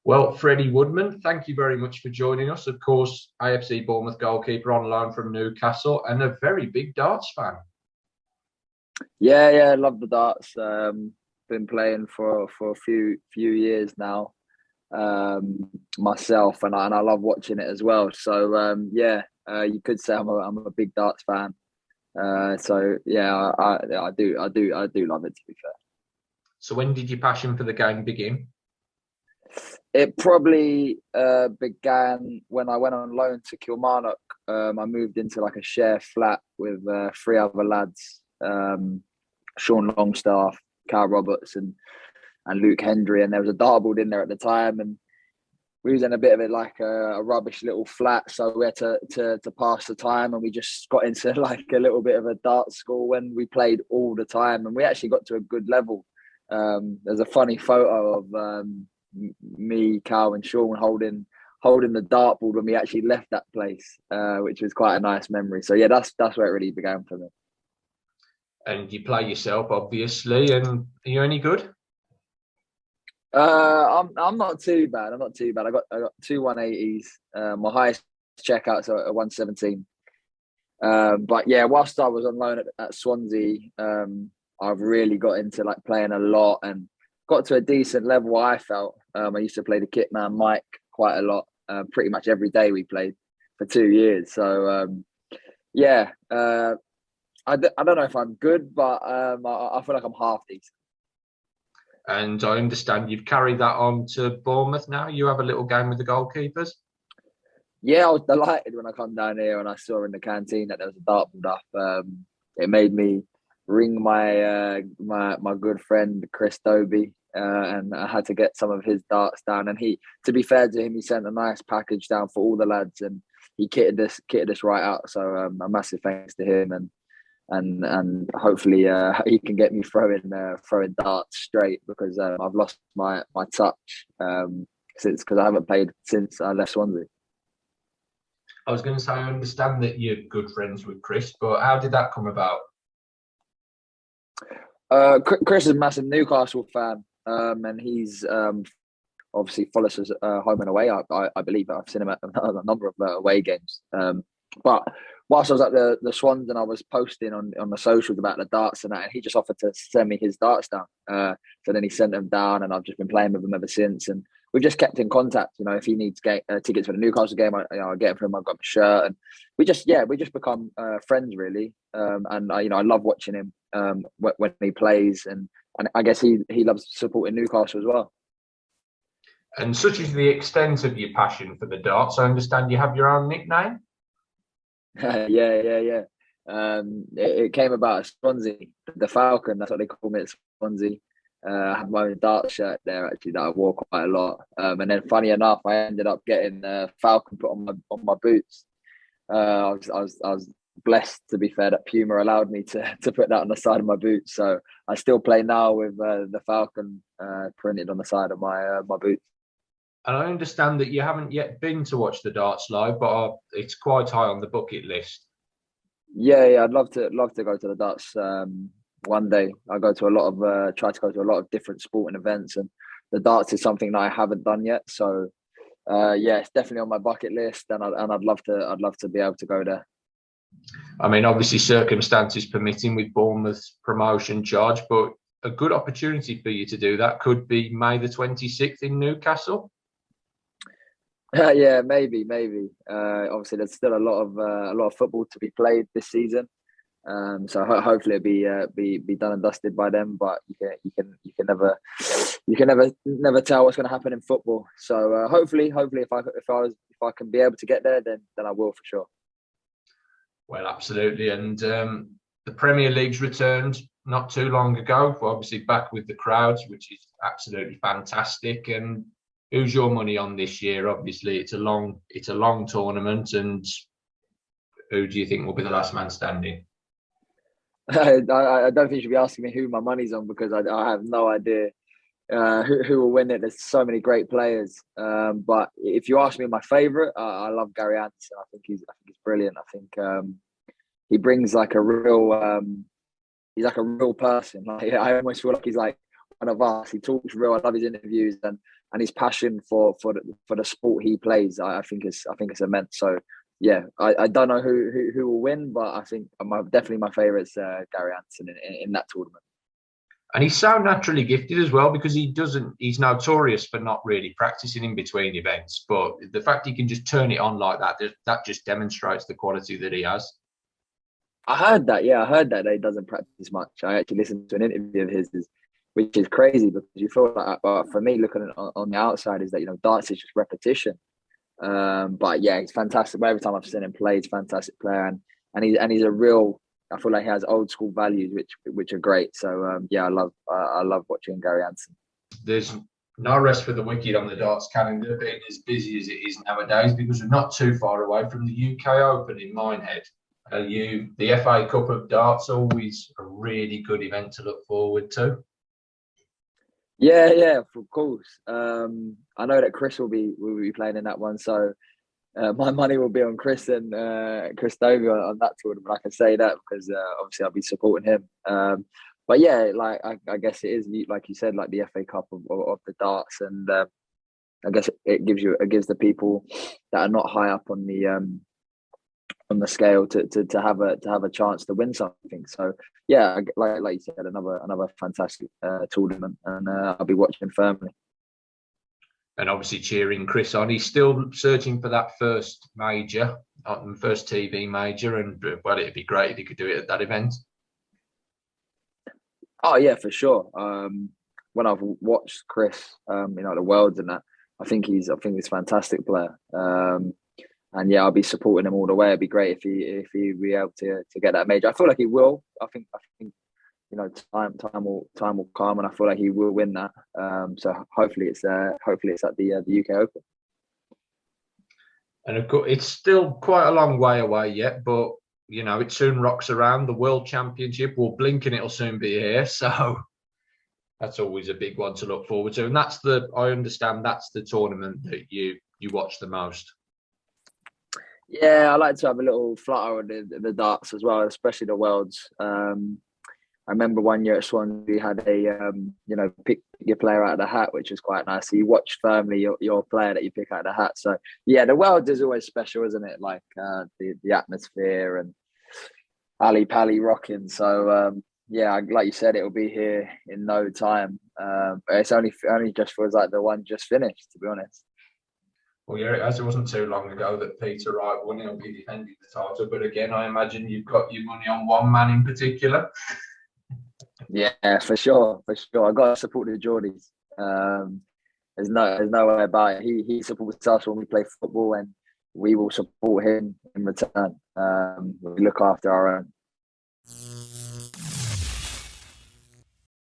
Well, Freddie Woodman, thank you very much for joining us. Of course, AFC Bournemouth goalkeeper on loan from Newcastle and a very big darts fan. Yeah, love the darts. Been playing for a few years now, myself, and I love watching it as well. So you could say I'm a big darts fan. So yeah, I do love it, to be fair. So when did your passion for the game begin? It probably began when I went on loan to Kilmarnock. I moved into like a share flat with three other lads, Sean Longstaff, Cal Roberts, and Luke Hendry, and there was a dartboard in there at the time, and we was in a bit of it like a rubbish little flat, so we had to pass the time, and we just got into like a little bit of a dart school when we played all the time, and we actually got to a good level. There's a funny photo of me, Cal, and Sean holding the dartboard when we actually left that place, which was quite a nice memory. So yeah, that's where it really began for me. And you play yourself, obviously, and are you any good? I'm not too bad. I'm not too bad. I got two 180s. My highest checkouts are at 117. But yeah, whilst I was on loan at Swansea, I've really got into like playing a lot and got to a decent level. I felt I used to play the kit man Mike quite a lot. Pretty much every day we played for 2 years. So I don't know if I'm good, but I feel like I'm half decent. And I understand you've carried that on to Bournemouth now. You have a little game with the goalkeepers. Yeah, I was delighted when I come down here and I saw in the canteen that there was a dartboard up. It made me ring my good friend Chris Dobey, and I had to get some of his darts down. And to be fair to him, he sent a nice package down for all the lads, and he kitted us right out. So a massive thanks to him, and hopefully he can get me throwing darts straight, because I've lost my touch since, because I haven't played since I left Swansea. I was going to say, I understand that you're good friends with Chris, but how did that come about? Chris is a massive Newcastle fan, and he's obviously follows us home and away. I believe I've seen him at a number of away games. But whilst I was at the Swans and I was posting on the socials about the darts and that, and he just offered to send me his darts down. So then he sent them down, and I've just been playing with him ever since. And we've just kept in contact. You know, if he needs tickets for the Newcastle game, I get it for him. I've got my shirt, and we just become friends really. And I love watching him when he plays, and I guess he loves supporting Newcastle as well. And such is the extent of your passion for the darts, I understand you have your own nickname. Yeah. It came about at Swansea, the Falcon. That's what they call me at Swansea. I had my own dart shirt there actually that I wore quite a lot. And then, funny enough, I ended up getting Falcon put on my boots. I was blessed, to be fair, that Puma allowed me to put that on the side of my boots. So I still play now with the Falcon printed on the side of my boots. And I understand that you haven't yet been to watch the darts live, but it's quite high on the bucket list. Yeah, I'd love to go to the darts one day. I go to a lot of try to go to a lot of different sporting events, and the darts is something that I haven't done yet. So it's definitely on my bucket list, and I'd love to be able to go there. I mean, obviously circumstances permitting with Bournemouth's promotion charge, but a good opportunity for you to do that could be May the 26th in Newcastle. Yeah, maybe. Obviously, there's still a lot of football to be played this season, so hopefully it'll be done and dusted by then. But you can never tell what's going to happen in football. So hopefully, if I can be able to get there, then I will for sure. Well, absolutely, and the Premier League's returned not too long ago. We're obviously back with the crowds, which is absolutely fantastic. And who's your money on this year? Obviously, it's a long tournament, and who do you think will be the last man standing? I don't think you should be asking me who my money's on, because I have no idea who will win it. There's so many great players, but if you ask me my favourite, I love Gary Anderson. I think he's brilliant. I think he brings like a real he's like a real person. Like, I almost feel like he's like of us. He talks real. I love his interviews and his passion for the sport he plays. I think it's immense. So yeah, I don't know who will win, but I think definitely my favourite is Gary Anderson in that tournament. And he's so naturally gifted as well, because he's notorious for not really practicing in between events. But the fact he can just turn it on like that just demonstrates the quality that he has. I heard that. Yeah, I heard that he doesn't practice much. I actually listened to an interview of his, which is crazy because you feel like, for me, looking on the outside, is that, darts is just repetition. But yeah, he's fantastic. But every time I've seen him play, he's a fantastic player, and he's a real. I feel like he has old school values, which are great. So yeah, I love watching Gary Anderson. There's no rest for the wicked on the darts calendar, being as busy as it is nowadays, because we're not too far away from the UK Open in Minehead. The FA Cup of Darts, always a really good event to look forward to. Yeah, of course. I know that Chris will be playing in that one, so my money will be on Chris and Chris Dobey on that tournament. I can say that because obviously I'll be supporting him. But yeah, like I guess it is, like you said, like the FA Cup of the darts, and I guess it gives the people that are not high up on the scale to have a chance to win something. So yeah, like you said, another fantastic tournament, and I'll be watching firmly. And obviously cheering Chris on. He's still searching for that first major, first TV major, and well, it'd be great if he could do it at that event. Oh yeah, for sure. When I've watched Chris, the Worlds and that, I think he's a fantastic player. And yeah, I'll be supporting him all the way. It'd be great if he be able to get that major. I feel like he will. I think time will come, and I feel like he will win that. So hopefully it's at the UK Open. And of course, it's still quite a long way away yet, but it soon rocks around. The World Championship will blink and it'll soon be here. So that's always a big one to look forward to. And I understand that's the tournament that you watch the most. Yeah, I like to have a little flutter on the darts as well, especially the Worlds. I remember one year at Swansea, we had a pick your player out of the hat, which was quite nice. So you watch firmly your player that you pick out of the hat. So yeah, the Worlds is always special, isn't it? Like the atmosphere and Ali Pally rocking. So yeah, like you said, it will be here in no time. But it's only just feels like the one just finished, to be honest. Well, yeah, it wasn't too long ago that Peter Wright won. He'll be defending the title. But again, I imagine you've got your money on one man in particular. Yeah, for sure. I got to support the Geordies. There's no way about it. He supports us when we play football, and we will support him in return. We look after our own.